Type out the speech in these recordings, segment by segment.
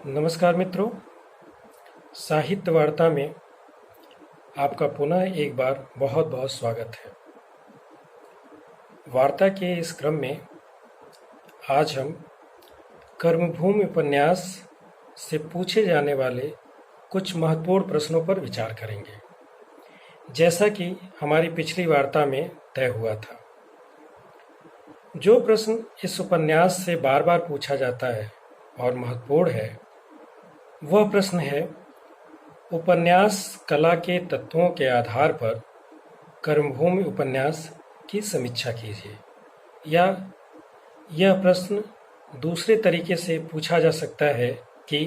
नमस्कार मित्रों, साहित्य वार्ता में आपका पुनः एक बार बहुत बहुत स्वागत है। वार्ता के इस क्रम में आज हम कर्मभूमि उपन्यास से पूछे जाने वाले कुछ महत्वपूर्ण प्रश्नों पर विचार करेंगे, जैसा कि हमारी पिछली वार्ता में तय हुआ था। जो प्रश्न इस उपन्यास से बार बार पूछा जाता है और महत्वपूर्ण है, वह प्रश्न है, उपन्यास कला के तत्वों के आधार पर कर्मभूमि उपन्यास की समीक्षा कीजिए। या यह प्रश्न दूसरे तरीके से पूछा जा सकता है कि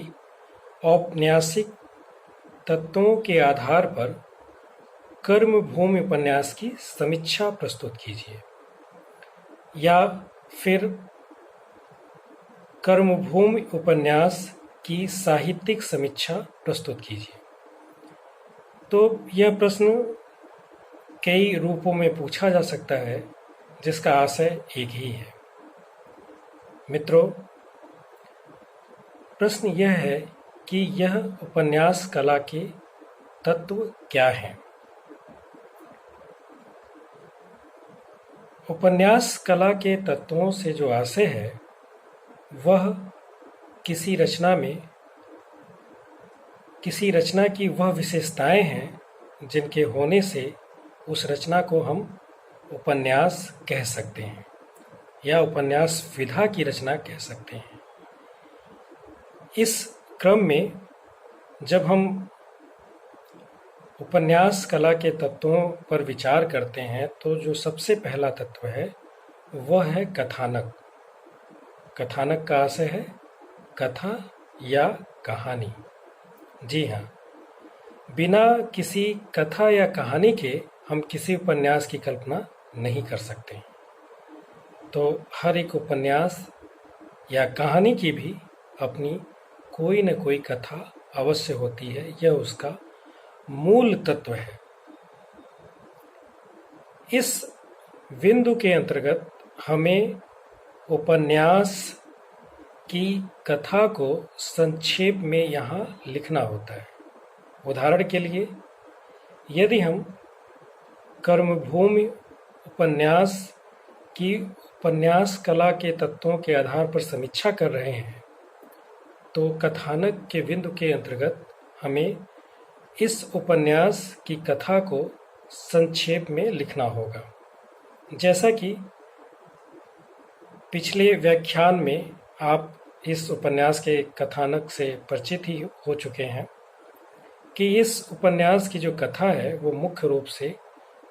औपन्यासिक तत्वों के आधार पर कर्मभूमि उपन्यास की समीक्षा प्रस्तुत कीजिए। या फिर कर्मभूमि उपन्यास की साहित्यिक समीक्षा प्रस्तुत कीजिए। तो यह प्रश्न कई रूपों में पूछा जा सकता है, जिसका आशय एक ही है। मित्रों, प्रश्न यह है कि यह उपन्यास कला के तत्व क्या हैं? उपन्यास कला के तत्वों से जो आशय है, वह किसी रचना की वह विशेषताएं हैं जिनके होने से उस रचना को हम उपन्यास कह सकते हैं या उपन्यास विधा की रचना कह सकते हैं। इस क्रम में जब हम उपन्यास कला के तत्वों पर विचार करते हैं, तो जो सबसे पहला तत्व है वह है कथानक। कथानक का आशय है कथा या कहानी। जी हाँ, बिना किसी कथा या कहानी के हम किसी उपन्यास की कल्पना नहीं कर सकते। तो हर एक उपन्यास या कहानी की भी अपनी कोई न कोई कथा अवश्य होती है, यह उसका मूल तत्व है। इस बिंदु के अंतर्गत हमें उपन्यास की कथा को संक्षेप में यहाँ लिखना होता है। उदाहरण के लिए, यदि हम कर्मभूमि उपन्यास की उपन्यास कला के तत्वों के आधार पर समीक्षा कर रहे हैं, तो कथानक के बिंदु के अंतर्गत हमें इस उपन्यास की कथा को संक्षेप में लिखना होगा। जैसा कि पिछले व्याख्यान में आप इस उपन्यास के कथानक से परिचित ही हो चुके हैं कि इस उपन्यास की जो कथा है वो मुख्य रूप से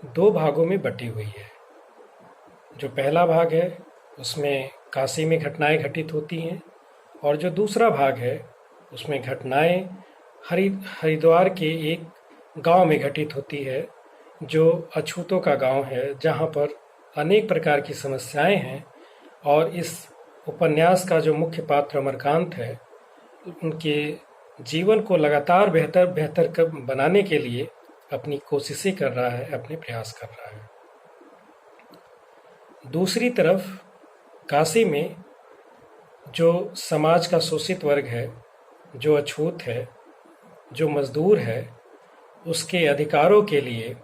दो भागों में बटी हुई है। जो पहला भाग है उसमें काशी में घटनाएं घटित होती हैं, और जो दूसरा भाग है उसमें घटनाएं हरिद्वार के एक गांव में घटित होती है, जो अछूतों का गांव है, जहां पर अनेक प्रकार की समस्याएं हैं। और इस उपन्यास का जो मुख्य पात्र अमरकांत है, उनके जीवन को लगातार बेहतर बनाने के लिए अपनी कोशिशें कर रहा है, अपने प्रयास कर रहा है। दूसरी तरफ काशी में जो समाज का शोषित वर्ग है, जो अछूत है, जो मजदूर है, उसके अधिकारों के लिए,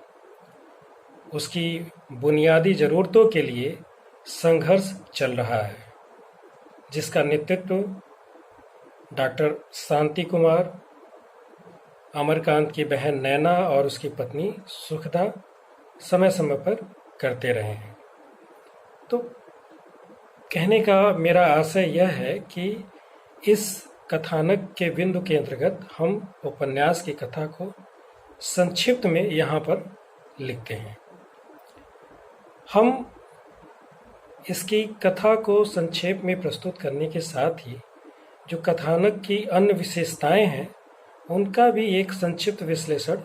उसकी बुनियादी ज़रूरतों के लिए संघर्ष चल रहा है, जिसका नेतृत्व डॉक्टर शांति कुमार, अमरकांत की बहन नैना और उसकी पत्नी सुखदा समय समय पर करते रहे हैं। तो कहने का मेरा आशय यह है कि इस कथानक के बिंदु के अंतर्गत हम उपन्यास की कथा को संक्षिप्त में यहाँ पर लिखते हैं। हम इसकी कथा को संक्षेप में प्रस्तुत करने के साथ ही जो कथानक की अन्य विशेषताएं हैं, उनका भी एक संक्षिप्त विश्लेषण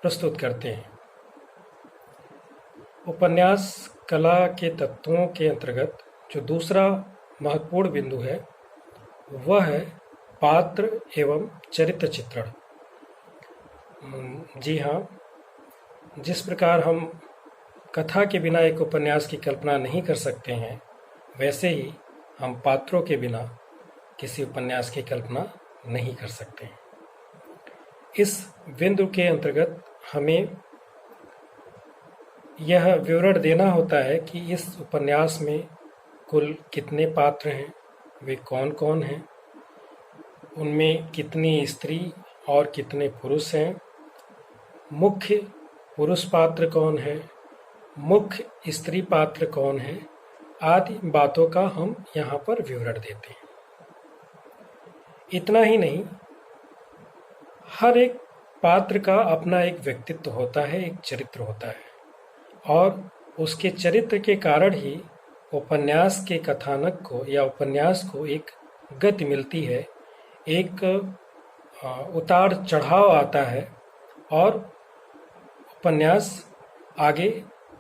प्रस्तुत करते हैं। उपन्यास कला के तत्वों के अंतर्गत जो दूसरा महत्वपूर्ण बिंदु है, वह है पात्र एवं चरित्र चित्रण। जी हाँ, जिस प्रकार हम कथा के बिना एक उपन्यास की कल्पना नहीं कर सकते हैं, वैसे ही हम पात्रों के बिना किसी उपन्यास की कल्पना नहीं कर सकते। इस बिंदु के अंतर्गत हमें यह विवरण देना होता है कि इस उपन्यास में कुल कितने पात्र हैं, वे कौन कौन हैं, उनमें कितनी स्त्री और कितने पुरुष हैं, मुख्य पुरुष पात्र कौन है, मुख्य स्त्री पात्र कौन है, आदि बातों का हम यहाँ पर विवरण देते हैं। इतना ही नहीं, हर एक पात्र का अपना एक व्यक्तित्व होता है, एक चरित्र होता है, और उसके चरित्र के कारण ही उपन्यास के कथानक को या उपन्यास को एक गति मिलती है, एक उतार चढ़ाव आता है और उपन्यास आगे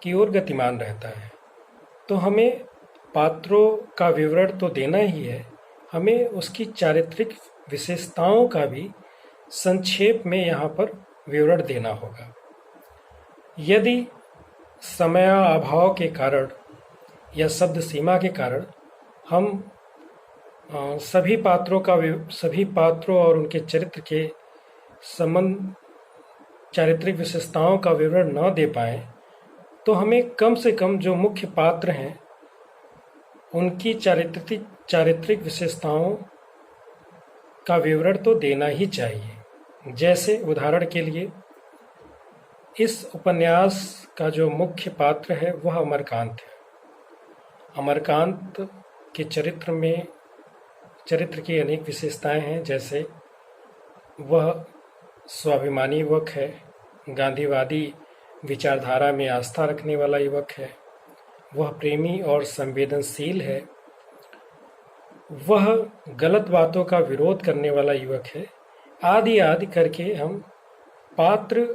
की ओर गतिमान रहता है। तो हमें पात्रों का विवरण तो देना ही है, हमें उसकी चारित्रिक विशेषताओं का भी संक्षेप में यहाँ पर विवरण देना होगा। यदि समयाभाव के कारण या शब्द सीमा के कारण हम सभी पात्रों और उनके चरित्र के संबंध चारित्रिक विशेषताओं का विवरण न दे पाए, तो हमें कम से कम जो मुख्य पात्र हैं उनकी चारित्रिक विशेषताओं का विवरण तो देना ही चाहिए। जैसे उदाहरण के लिए, इस उपन्यास का जो मुख्य पात्र है वह अमरकांत है। अमरकांत के चरित्र की अनेक विशेषताएं हैं, जैसे वह स्वाभिमानी युवक है, गांधीवादी विचारधारा में आस्था रखने वाला युवक है, वह प्रेमी और संवेदनशील है, वह गलत बातों का विरोध करने वाला युवक है, आदि आदि करके हम पात्र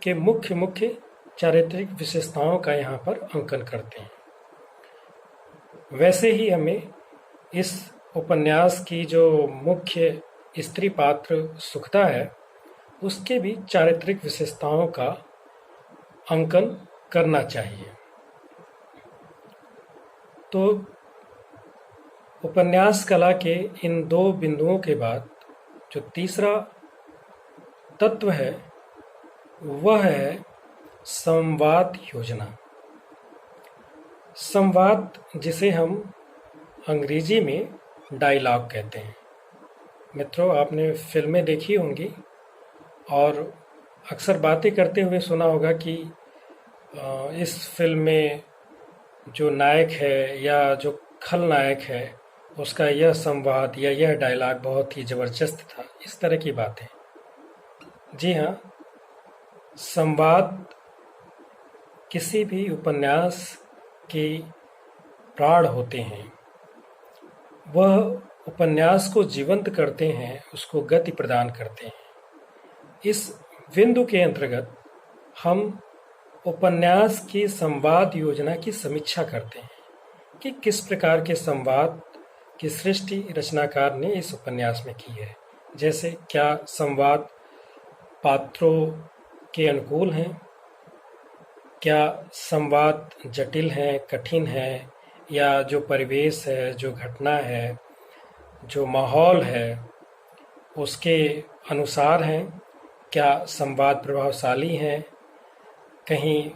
के मुख्य चारित्रिक विशेषताओं का यहाँ पर अंकन करते हैं। वैसे ही हमें इस उपन्यास की जो मुख्य स्त्री पात्र सुखदा है, उसके भी चारित्रिक विशेषताओं का अंकन करना चाहिए। तो उपन्यास कला के इन दो बिंदुओं के बाद जो तीसरा तत्व है वह है संवाद योजना। संवाद, जिसे हम अंग्रेजी में डायलॉग कहते हैं। मित्रों, आपने फिल्में देखी होंगी और अक्सर बातें करते हुए सुना होगा कि इस फिल्म में जो नायक है या जो खलनायक है उसका यह संवाद या यह डायलॉग बहुत ही ज़बरदस्त था, इस तरह की बातें। जी हाँ, संवाद किसी भी उपन्यास के प्राण होते हैं। वह उपन्यास को जीवंत करते हैं, उसको गति प्रदान करते हैं। इस बिंदु के अंतर्गत हम उपन्यास की संवाद योजना की समीक्षा करते हैं कि किस प्रकार के संवाद की सृष्टि रचनाकार ने इस उपन्यास में की है। जैसे, क्या संवाद पात्रों के अनुकूल हैं, क्या संवाद जटिल हैं, कठिन हैं, या जो परिवेश है, जो घटना है, जो माहौल है उसके अनुसार हैं, क्या संवाद प्रभावशाली हैं, कहीं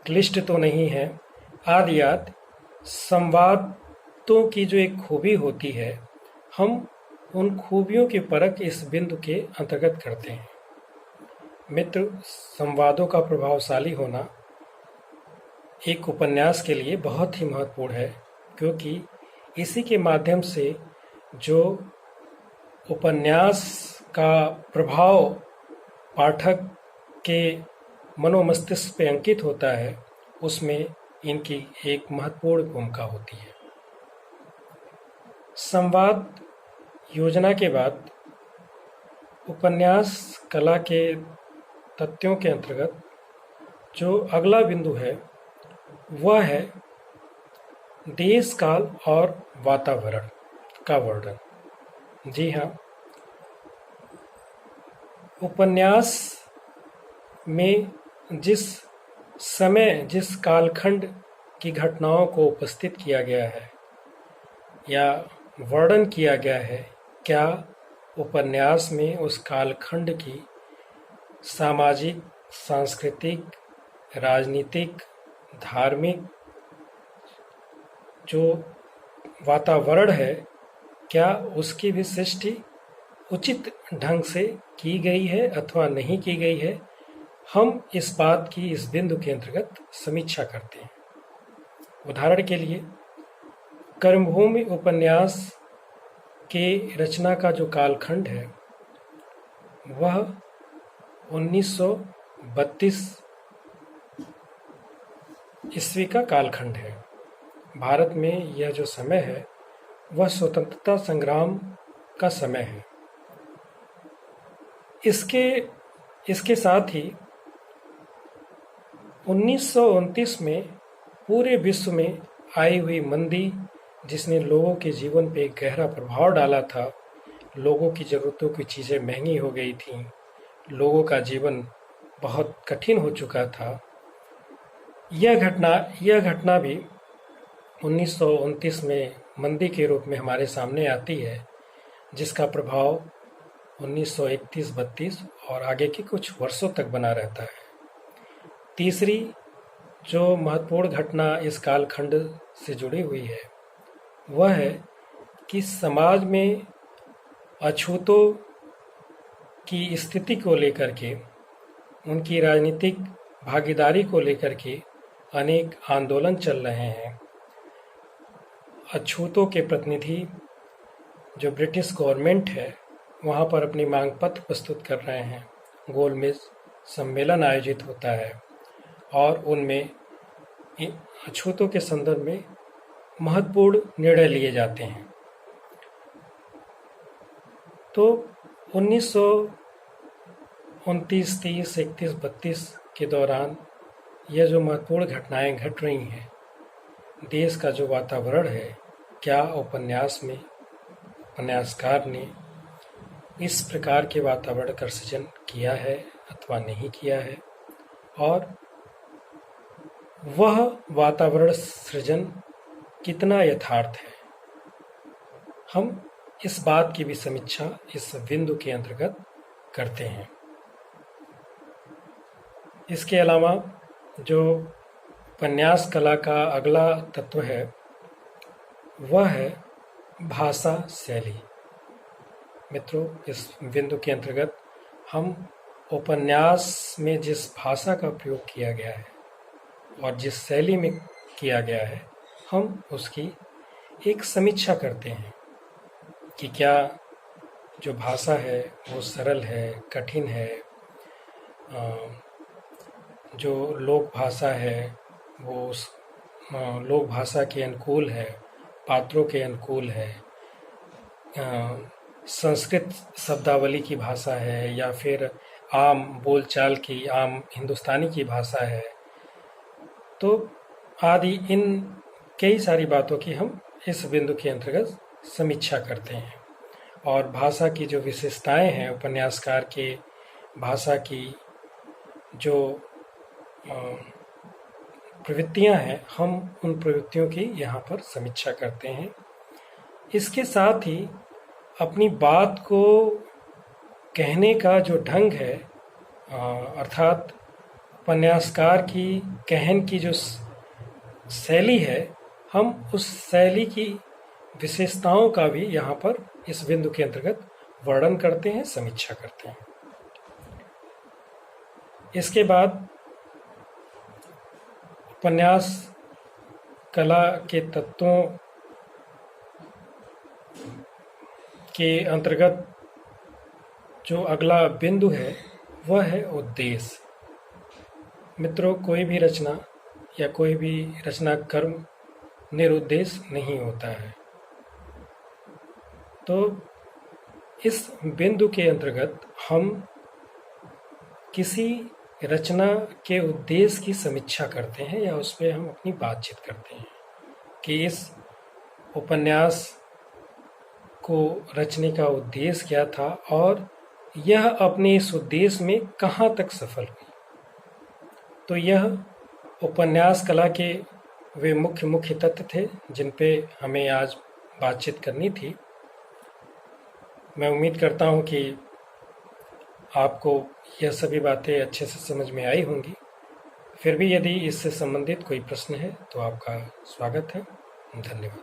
क्लिष्ट तो नहीं है, आदि आदि। संवादों की जो एक खूबी होती है, हम उन खूबियों की परख इस बिंदु के अंतर्गत करते हैं। मित्र, संवादों का प्रभावशाली होना एक उपन्यास के लिए बहुत ही महत्वपूर्ण है, क्योंकि इसी के माध्यम से जो उपन्यास का प्रभाव पाठक के मनोमस्तिष्क पे अंकित होता है, उसमें इनकी एक महत्वपूर्ण भूमिका होती है। संवाद योजना के बाद उपन्यास कला के तथ्यों के अंतर्गत जो अगला बिंदु है वह है देश, काल और वातावरण का वर्णन। जी हाँ, उपन्यास में जिस समय, जिस कालखंड की घटनाओं को उपस्थित किया गया है या वर्णन किया गया है, क्या उपन्यास में उस कालखंड की सामाजिक, सांस्कृतिक, राजनीतिक, धार्मिक जो वातावरण है, क्या उसकी भी सृष्टि उचित ढंग से की गई है अथवा नहीं की गई है, हम इस बात की इस बिंदु के अंतर्गत समीक्षा करते हैं। उदाहरण के लिए, कर्मभूमि उपन्यास के रचना का जो कालखंड है वह 1932 ईस्वी का कालखंड है। भारत में यह जो समय है वह स्वतंत्रता संग्राम का समय है। इसके साथ ही 1929 में पूरे विश्व में आई हुई मंदी, जिसने लोगों के जीवन पे एक गहरा प्रभाव डाला था, लोगों की ज़रूरतों की चीज़ें महंगी हो गई थीं, लोगों का जीवन बहुत कठिन हो चुका था। यह घटना भी 1929 में मंदी के रूप में हमारे सामने आती है, जिसका प्रभाव 1931-32 और आगे के कुछ वर्षों तक बना रहता है। तीसरी जो महत्वपूर्ण घटना इस कालखंड से जुड़ी हुई है वह है कि समाज में अछूतों की स्थिति को लेकर के, उनकी राजनीतिक भागीदारी को लेकर के अनेक आंदोलन चल रहे हैं। अछूतों के प्रतिनिधि जो ब्रिटिश गवर्नमेंट है वहाँ पर अपनी मांग पत्र प्रस्तुत कर रहे हैं, गोलमेज सम्मेलन आयोजित होता है और उनमें अछूतों के संदर्भ में महत्वपूर्ण निर्णय लिए जाते हैं। तो 1929, 30, 31, 32 के दौरान यह जो महत्वपूर्ण घटनाएं घट रही हैं, देश का जो वातावरण है, क्या उपन्यासकार ने इस प्रकार के वातावरण का सृजन किया है अथवा नहीं किया है, और वह वातावरण सृजन कितना यथार्थ है, हम इस बात की भी समीक्षा इस बिंदु के अंतर्गत करते हैं। इसके अलावा जो उपन्यास कला का अगला तत्व है वह है भाषा शैली। मित्रों, इस बिंदु के अंतर्गत हम उपन्यास में जिस भाषा का प्रयोग किया गया है और जिस शैली में किया गया है, हम उसकी एक समीक्षा करते हैं कि क्या जो भाषा है वो सरल है, कठिन है, जो लोक भाषा है वो उस लोक भाषा के अनुकूल है, पात्रों के अनुकूल है, संस्कृत शब्दावली की भाषा है या फिर आम बोलचाल की, आम हिंदुस्तानी की भाषा है। तो आदि इन कई सारी बातों की हम इस बिंदु के अंतर्गत समीक्षा करते हैं और भाषा की जो विशेषताएं हैं, उपन्यासकार के भाषा की जो प्रवृत्तियां हैं, हम उन प्रवृत्तियों की यहाँ पर समीक्षा करते हैं। इसके साथ ही अपनी बात को कहने का जो ढंग है, अर्थात उपन्यासकार की कहन की जो शैली है, हम उस शैली की विशेषताओं का भी यहाँ पर इस बिंदु के अंतर्गत वर्णन करते हैं, समीक्षा करते हैं। इसके बाद उपन्यास कला के तत्वों के अंतर्गत जो अगला बिंदु है वह है उद्देश्य। मित्रों, कोई भी रचना या कोई भी रचना कर्म निरुद्देश्य नहीं होता है। तो इस बिंदु के अंतर्गत हम किसी रचना के उद्देश्य की समीक्षा करते हैं या उस पर हम अपनी बातचीत करते हैं कि इस उपन्यास को रचने का उद्देश्य क्या था और यह अपने इस उद्देश्य में कहाँ तक सफल हुई। तो यह उपन्यास कला के वे मुख्य तत्व थे जिन पे हमें आज बातचीत करनी थी। मैं उम्मीद करता हूँ कि आपको यह सभी बातें अच्छे से समझ में आई होंगी। फिर भी यदि इससे संबंधित कोई प्रश्न है तो आपका स्वागत है। धन्यवाद।